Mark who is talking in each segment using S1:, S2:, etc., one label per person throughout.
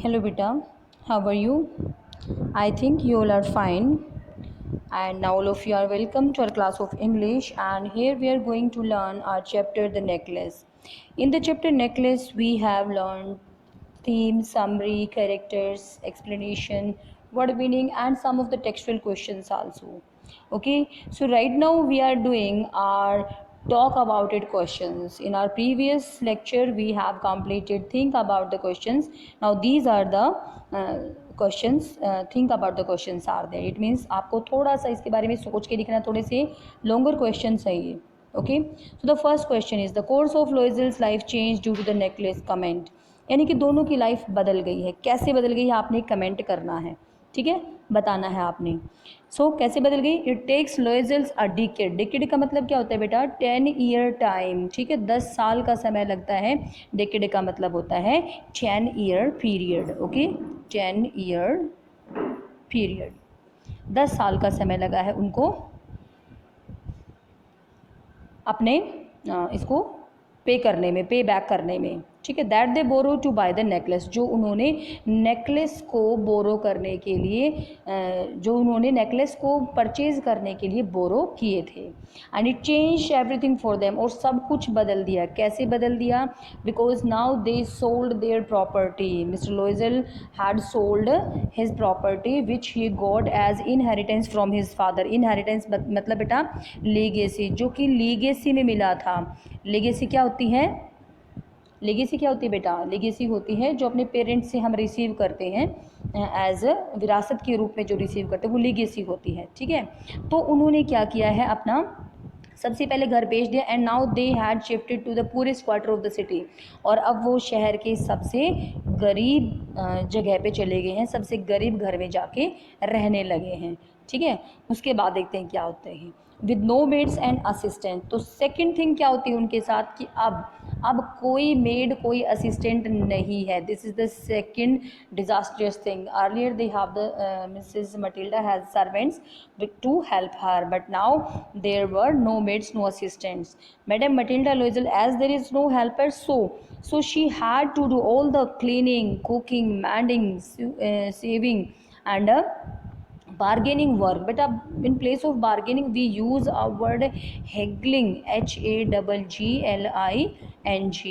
S1: Hello, beta. How are you? I think you all are fine. And now, all of you are welcome to our class of English. And here we are going to learn our chapter, The Necklace. In the chapter Necklace, we have learned theme, summary, characters, explanation, word meaning, and some of the textual questions also. Okay, so right now we are doing our talk about it questions. In our previous lecture we have completed think about the questions. Now these are the questions. Think about the questions are there. It means आपको थोड़ा सा इसके बारे में सोच के लिखना, थोड़े से longer questions चाहिए. Okay, so the first question is the course of Loisel's life changed due to the necklace comment. यानी कि दोनों की लाइफ बदल गई है. कैसे बदल गई है आपने कमेंट करना है. ठीक है, बताना है आपने. सो कैसे बदल गई. It takes Loisels a decade. Decade का मतलब क्या होता है बेटा. 10 ईयर टाइम. ठीक है, 10 साल का समय लगता है. डिकेड का मतलब होता है 10 year period. Okay, 10 year period. 10 साल का समय लगा है उनको अपने इसको पे करने में, पे बैक करने में. ठीक है, that they borrow to buy the necklace. जो उन्होंने नेकलेस को बोरो करने के लिए, जो उन्होंने नेकलेस को परचेज करने के लिए बोरो किए थे. And it change everything for them. और सब कुछ बदल दिया. कैसे बदल दिया. Because now they sold their property. Mister Loisel had sold his property which he got as inheritance from his father. Inheritance मतलब बेटा लीगेसी, जो कि लीगेसी में मिला था. लीगेसी क्या होती है. लेगेसी क्या होती है बेटा. लेगेसी होती है जो अपने पेरेंट्स से हम रिसीव करते हैं एज विरासत के रूप में जो रिसीव करते हैं वो लेगेसी होती है. ठीक है, तो उन्होंने क्या किया है अपना सबसे पहले घर बेच दिया. And now they had shifted to the poorest quarter of the city. और अब वो शहर के सबसे गरीब जगह पे चले गए हैं. सबसे गरीब घर में जाके रहने लगे हैं. ठीक है, उसके बाद देखते हैं क्या होते हैं. With no maids and assistant. तो सेकंड थिंग क्या होती है उनके साथ कि अब कोई मेड कोई असिस्टेंट नहीं है. This is the second disastrous thing. Earlier they have the Mrs Matilda has servants to help her, but now there were no maids no assistants. Madam Matilda Loisel as there is no helper, so she had to do all the cleaning, cooking, mending, saving and bargaining work. But in place of bargaining we use a word haggling, HAGGLING.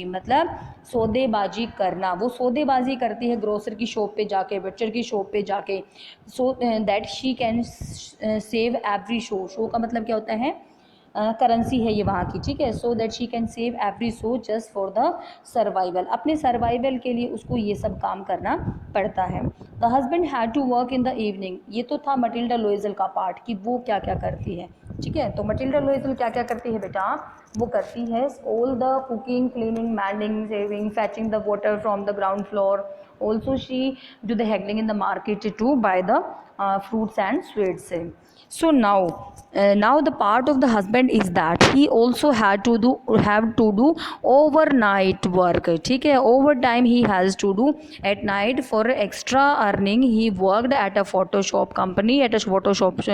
S1: मतलब सौदेबाजी करना. वो सौदेबाजी करती है grocer की shop पे जाके, बचर की शॉप पे जाके. सो that she can save every show. Show का मतलब क्या होता है. करेंसी है ये वहाँ की. ठीक है, so that she can save every so just for the survival. अपने सर्वाइवल के लिए उसको ये सब काम करना पड़ता है. The husband had to work in the evening. ये तो था मटिल्डा लोइजल का पार्ट कि वो क्या क्या करती है. ठीक है, तो मटिल्डा लोइजल क्या क्या करती है बेटा. वो करती है all the cooking, cleaning, mending, sewing, fetching the water from the ground floor. Also she do the haggling in the market to buy the fruits and sweets. So now the part of the husband is that he also have to do overnight work. ठीक है, overtime he has to do at night for extra earning. He worked at a Photoshop company, at a Photoshop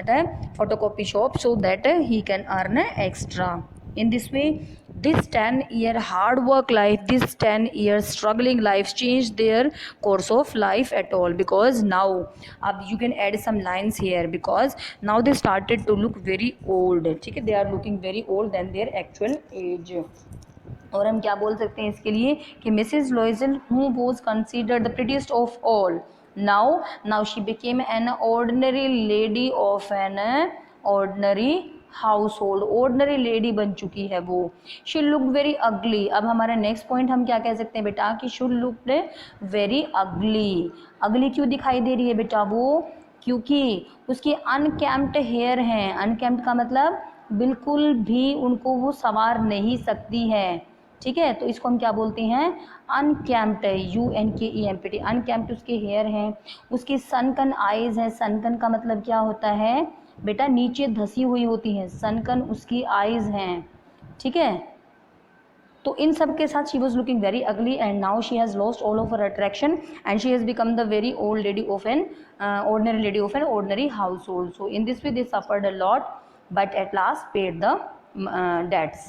S1: at a photocopy shop, so that he can earn extra. In this way, this 10-year hard work life, this 10 years struggling life changed their course of life at all. Because now you can add some lines here, because now they started to look very old. ठीक है, they are looking very old than their actual age. और हम क्या बोल सकते हैं इसके लिए कि Mrs Loisel who was considered the prettiest of all, now she became an ordinary lady of an ordinary household. Ordinary lady बन चुकी है वो. She look very ugly. अब हमारा नेक्स्ट पॉइंट हम क्या कह सकते हैं बेटा कि शुड लुक वेरी अगली. अगली क्यों दिखाई दे रही है बेटा वो, क्योंकि उसके अनकैम्प्ड हेयर हैं. अनकैम्प्ड का मतलब बिल्कुल भी उनको वो संवार नहीं सकती है. ठीक है, तो इसको हम क्या बोलते हैं. अनकैम्प्ड, UNKEMPT. अनकैम्प्ड उसके हेयर हैं. उसकी सनकन आइज है. सनकन का मतलब क्या होता है बेटा, नीचे धसी हुई होती हैं. सनकन उसकी आइज हैं. ठीक है, तो इन सब के साथ she was looking very ugly. And now she has lost all of her attraction and she has become the very old lady of an ordinary lady of an ordinary household. So in this way they suffered a lot, but at last paid the debts.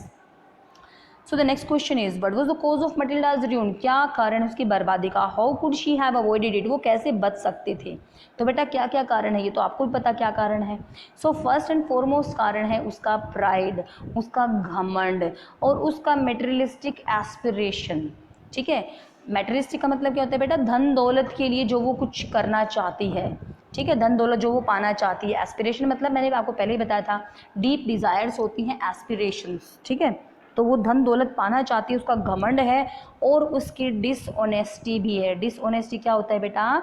S1: So the next question is what was the cause of Matilda's ruin? क्या कारण है उसकी बर्बादी का? How could she have avoided it? वो कैसे बच सकते थे? तो बेटा क्या क्या कारण है, ये तो आपको भी पता क्या कारण है। सो फर्स्ट एंड फॉरमोस्ट कारण है उसका प्राइड, उसका घमंड और उसका मेटेरियलिस्टिक एस्पिरेशन। ठीक है, मेटेरियलिस्टिक का मतलब क्या होता है बेटा? धन दौलत के लिए जो वो कुछ करना चाहती है। ठीक है, धन दौलत जो वो पाना चाहती है। एस्पिरेशन मतलब मैंने आपको पहले ही बताया था, डीप डिजायर्स होती हैं एस्पिरेशंस। ठीक है, तो वो धन दौलत पाना चाहती है, उसका घमंड है और उसकी डिसऑनेस्टी भी है। डिसऑनेस्टी क्या होता है बेटा?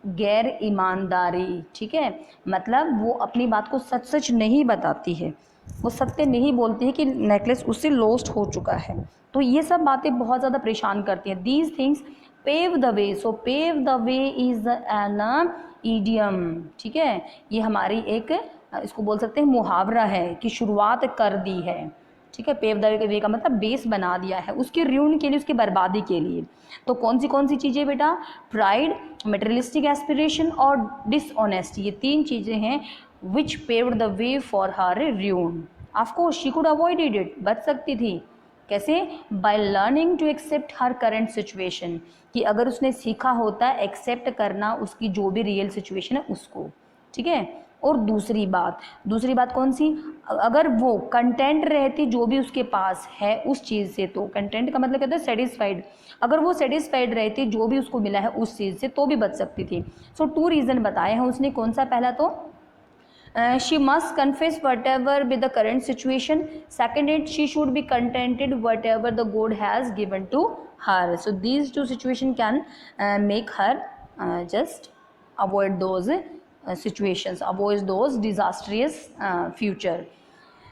S1: गैर ईमानदारी। ठीक है, मतलब वो अपनी बात को सच सच नहीं बताती है, वो सत्य नहीं बोलती है कि नेकलेस उससे लॉस्ट हो चुका है। तो ये सब बातें बहुत ज़्यादा परेशान करती हैं। These things pave the way. So pave the way is an idiom. ठीक है, ये हमारी एक इसको बोल सकते हैं मुहावरा है कि शुरुआत कर दी है। ठीक है, पेव द वे का मतलब बेस बना दिया है उसके र्यून के लिए, उसकी बर्बादी के लिए। तो कौन सी चीज़ें बेटा? प्राइड, मटेरियलिस्टिक एस्पिरेशन और डिसऑनेस्टी, ये तीन चीज़ें हैं which paved the way for her ruin. Of course she could avoided it, बच सकती थी। कैसे? By learning to accept her current situation, कि अगर उसने सीखा होता है एक्सेप्ट करना उसकी जो भी रियल सिचुएशन है उसको। ठीक है, और दूसरी बात कौन सी? अगर वो कंटेंट रहती जो भी उसके पास है उस चीज़ से, तो कंटेंट का मतलब कहते हैं सेटिस्फाइड, अगर वो सेटिस्फाइड रहती जो भी उसको मिला है उस चीज़ से तो भी बच सकती थी। सो टू रीज़न बताए हैं उसने। कौन सा? पहला तो she must confess whatever with the current situation. Second, it she should be contented whatever the God has given to her. So these two situation can make her just avoid those situations, avoid those disastrous future.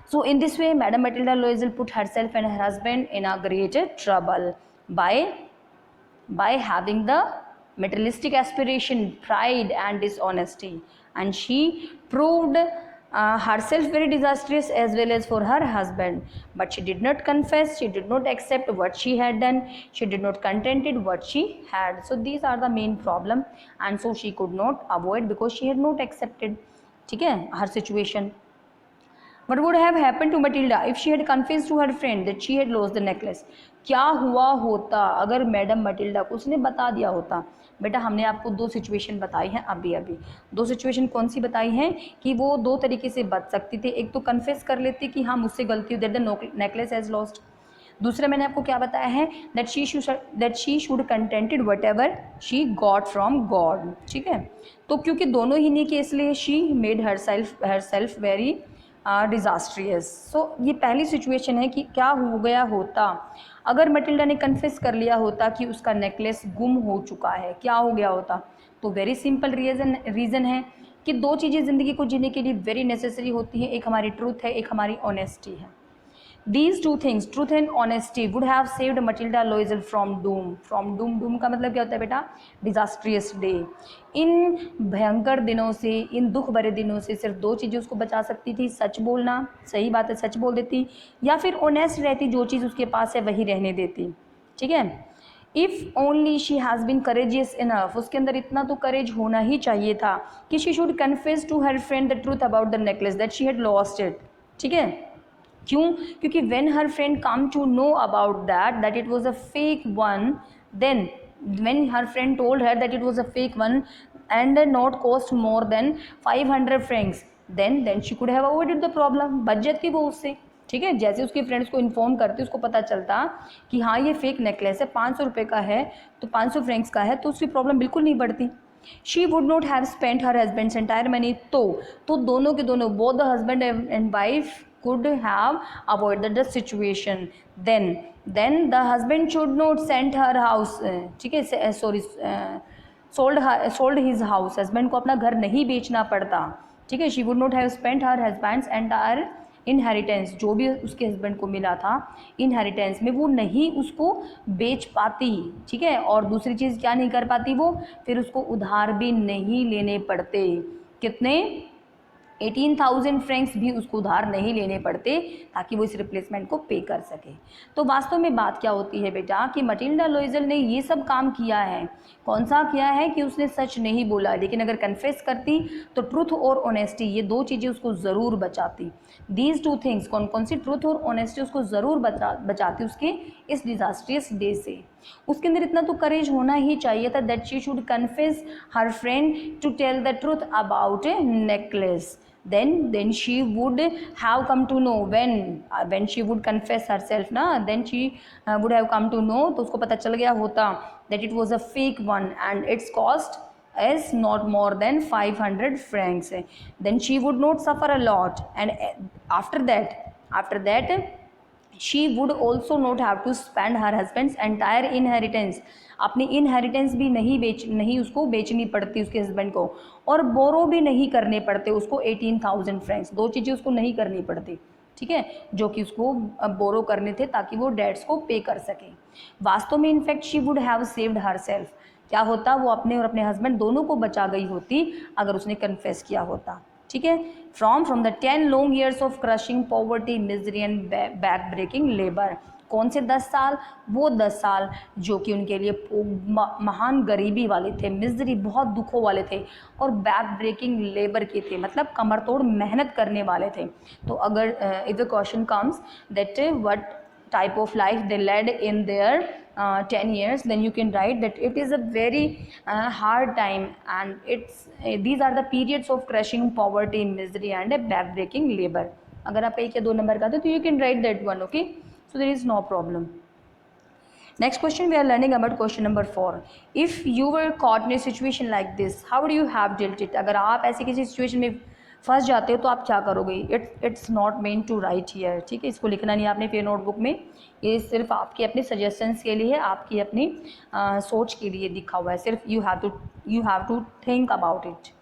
S1: So in this way, Madam Matilda Loisel put herself and her husband in a great trouble by having the materialistic aspiration, pride and dishonesty, and she proved herself very disastrous as well as for her husband. But she did not confess, she did not accept what she had done, she did not contented what she had. So these are the main problem, and so she could not avoid because she had not accepted, ठीक है, her situation. What would have happened to Matilda if she had confessed to her friend that she had lost the necklace? क्या हुआ होता अगर madam Matilda को उसने बता दिया होता? बेटा हमने आपको दो सिचुएशन बताई हैं अभी। दो सिचुएशन कौन सी बताई हैं कि वो दो तरीके से बच सकती थी। एक तो कन्फेस कर लेती कि हाँ मुझसे गलती हुई, that the necklace has lost. दूसरा मैंने आपको क्या बताया है? That she should contented whatever she got from God. ठीक है, तो क्योंकि दोनों ही नहीं किए इसलिए she made herself very disastrous. So ये पहली सिचुएशन है कि क्या हो गया होता अगर मटिल्डा ने कन्फेस कर लिया होता कि उसका नेकलेस गुम हो चुका है, क्या हो गया होता? तो वेरी सिंपल रीज़न है कि दो चीज़ें ज़िंदगी को जीने के लिए वेरी नेसेसरी होती हैं, एक हमारी ट्रूथ है, एक हमारी ऑनेस्टी है। These two things, truth and honesty, would have saved Matilda Loisel from doom. From doom, doom का मतलब क्या होता है बेटा? Disastrous day. इन भयंकर दिनों से, इन दुख भरे दिनों से सिर्फ दो चीज़ें उसको बचा सकती थी, सच बोलना, सही बात है सच बोल देती, या फिर ऑनेस्ट रहती, जो चीज़ उसके पास है वही रहने देती। ठीक है, if only she has been courageous enough, उसके अंदर इतना तो करेज होना ही चाहिए था कि she should confess to her friend the truth about the necklace that she had lost it. ठीक है, क्यों? क्योंकि when her friend come to know about that it was a fake one, then when her friend told her that it was a fake one and not cost more than 500 francs, then she could have avoided the problem, बच जाती वो उससे। ठीक है, जैसे उसके friends को inform करते उसको पता चलता कि हाँ ये फेक नेकलेस है, 500 रुपये का है, तो 500 फ्रेंक्स का है, तो उसकी प्रॉब्लम बिल्कुल नहीं बढ़ती। She would not have spent her husband's entire money, तो दोनों के दोनों both the husband and wife could have avoided the situation. Then the husband should not send her house, ठीक है, sold his house, husband को अपना घर नहीं बेचना पड़ता। ठीक है, she would not have spent her husband's entire inheritance, जो भी उसके हस्बैंड को मिला था इनहेरिटेंस में, वो नहीं उसको बेच पाती। ठीक है, और दूसरी चीज़ क्या नहीं कर पाती वो, फिर उसको उधार भी नहीं लेने पड़ते। कितने? 18,000 फ्रैंक्स भी उसको उधार नहीं लेने पड़ते ताकि वो इस रिप्लेसमेंट को पे कर सके। तो वास्तव में बात क्या होती है बेटा कि मटिल्डा लोइजल ने ये सब काम किया है। कौन सा किया है कि उसने सच नहीं बोला, लेकिन अगर कन्फेस करती तो ट्रुथ और ऑनेस्टी ये दो चीज़ें उसको ज़रूर बचाती। दीज टू थिंग्स, कौन कौन सी, ट्रुथ और ऑनेस्टी उसको ज़रूर बचाती उसके इस डिजास्ट्रियस डे से। उसके अंदर इतना तो करेज होना ही चाहिए था that she should confess her friend to tell the truth about a necklace. then she would have come to know when she would confess herself ना, then she would have come to know, तो उसको पता चल गया होता that it was a fake one and its cost is not more than 500 francs, then she would not suffer a lot, and after that she would also not have to spend her husband's entire inheritance, अपनी inheritance भी नहीं उसको बेचनी पड़ती उसके husband को, और बोरो भी नहीं करने पड़ते उसको 18,000 फ्रैंक्स, दो चीज़ें उसको नहीं करनी पड़ती, ठीक है, जो कि उसको बोरो करने थे ताकि वो डेट्स को पे कर सके। वास्तव में in fact she would have saved her self, क्या होता, वो अपने और अपने हस्बैंड दोनों को बचा गई होती अगर उसने कन्फेस किया होता, ठीक है। From the 10 long years of crushing poverty misery and back breaking labour, कौन से 10 साल, वो 10 साल जो कि उनके लिए महान गरीबी वाले थे, मिजरी बहुत दुखों वाले थे, और बैक ब्रेकिंग लेबर के थे, मतलब कमर तोड़ मेहनत करने वाले थे। तो अगर if the question comes that what type of life they led in their 10 years, then you can write that it is a very hard time and these are the periods of crushing poverty, misery and a backbreaking labor। अगर आप 1 या 2 number का तो you can write that one, okay, so there is no problem। Next question we are learning about question number 4। if you were caught in a situation like this, how would you have dealt it? अगर आप ऐसी किसी situation में फंस जाते हो तो आप क्या करोगे? It's not meant to write here, ठीक है, इसको लिखना नहीं है आपने फिर नोटबुक में, ये सिर्फ आपके अपने सजेशंस के लिए, आपकी अपनी सोच के लिए लिखा हुआ है, सिर्फ you have to think about it.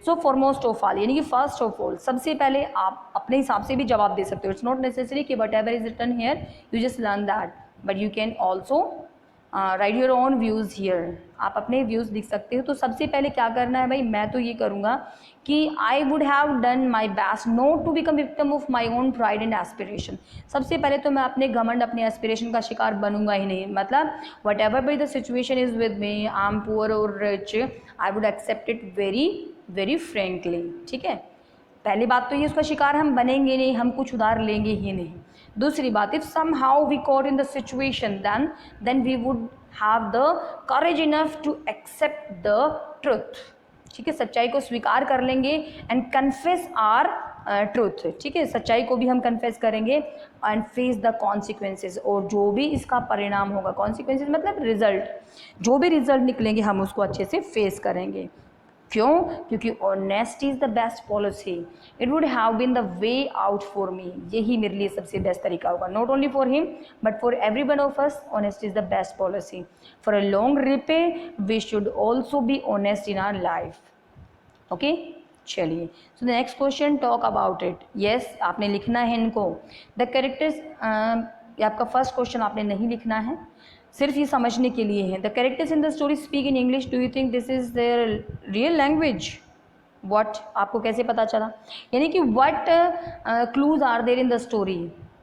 S1: So foremost of all, यानी कि फर्स्ट ऑफ ऑल, सबसे पहले आप अपने हिसाब से भी जवाब दे सकते हो, इट्स नॉट नेसेसरी कि whatever is written here you just learn that, but you can also write your own views here, आप अपने व्यूज़ लिख सकते हो। तो सबसे पहले क्या करना है भाई, मैं तो ये करूँगा कि I would have done my best not to become victim of my own pride and aspiration. सबसे पहले तो मैं अपने घमंड, अपने एस्पिरेशन का शिकार बनूंगा ही नहीं, मतलब whatever by the situation is with me, I am poor और rich, I would accept it very very frankly, ठीक है। पहली बात तो ये, उसका शिकार हम बनेंगे नहीं, हम कुछ उधार लेंगे ही नहीं। दूसरी बात, if somehow we caught in the situation then we would have the courage enough to accept the truth, ठीक है, सच्चाई को स्वीकार कर लेंगे एंड कन्फेस आर ट्रुथ, ठीक है, सच्चाई को भी हम कन्फेस करेंगे एंड फेस द कॉन्सिक्वेंसेज, और जो भी इसका परिणाम होगा, कॉन्सिक्वेंसेज मतलब रिजल्ट, जो भी रिजल्ट निकलेंगे हम उसको अच्छे से फेस करेंगे। क्यों? क्योंकि honesty is the best policy, it would have been the way out for me, यही मेरे लिए सबसे बेस्ट तरीका होगा, not only for him but for every one of us, honesty is the best policy. For a long repay we should also be honest in our life, okay. चलिए, so the next question, talk about it. Yes, आपने लिखना है इनको, the characters, ये आपका first question आपने नहीं लिखना है, सिर्फ ये समझने के लिए है। The characters in the story speak in English, do you think this is their real language? What, आपको कैसे पता चला? यानी कि what clues are there in the story,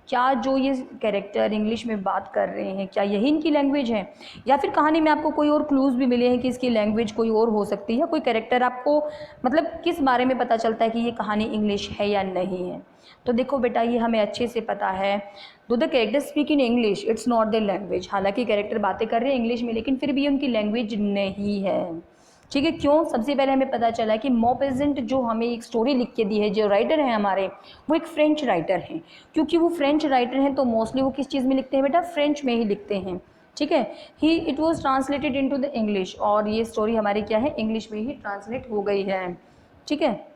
S1: क्या जो ये कैरेक्टर इंग्लिश में बात कर रहे हैं क्या यही इनकी लैंग्वेज है, या फिर कहानी में आपको कोई और क्लूज भी मिले हैं कि इसकी लैंग्वेज कोई और हो सकती है, कोई कैरेक्टर आपको मतलब किस बारे में पता चलता है कि ये कहानी इंग्लिश है या नहीं है? तो देखो बेटा, ये हमें अच्छे से पता है, दो the character speak in English it's not the language, हालांकि कैरेक्टर बातें कर रहे हैं इंग्लिश में लेकिन फिर भी उनकी लैंग्वेज नहीं है, ठीक है। क्यों? सबसे पहले हमें पता चला कि मॉपेजेंट जो हमें एक स्टोरी लिख के दी है, जो राइटर हैं हमारे, वो एक फ्रेंच राइटर हैं। क्योंकि वो फ्रेंच राइटर हैं तो मोस्टली वो किस चीज़ में लिखते हैं बेटा? फ्रेंच में ही लिखते हैं, ठीक है। It was translated into the English, और ये स्टोरी हमारी क्या है? इंग्लिश में ही ट्रांसलेट हो गई है, ठीक है।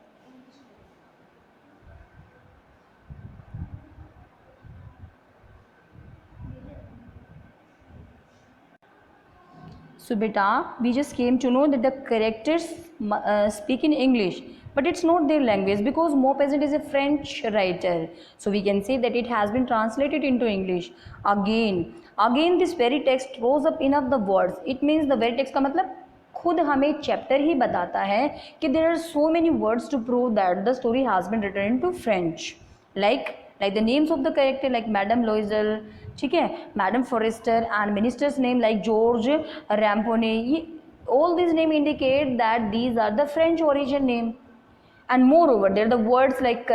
S1: So beta, we just came to know that the characters speak in English, but it's not their language because Maupassant is a French writer. So we can say that it has been translated into English. Again, this very text throws up enough the words. It means the very text का मतलब खुद हमें chapter ही बताता है कि there are so many words to prove that the story has been written into French, like the names of the character like madam Loisel, ठीक है, madam Forestier and minister's name like George Ramponneau, ये all these name indicate that these are the French origin name. And moreover there are the words like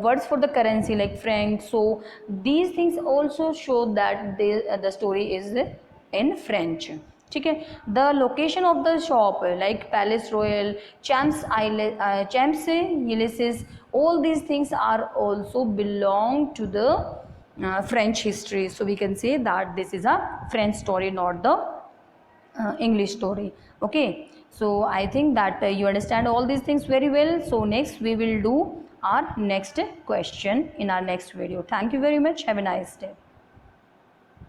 S1: words for the currency like franc, so these things also show that the story is in French, ठीक है. The location of the shop like Palace Royal, Champs Elysees, all these things are also belong to the French history, so we can say that this is a French story, not the English story. Okay, so I think that you understand all these things very well. So next we will do our next question in our next video. Thank you very much. Have a nice day.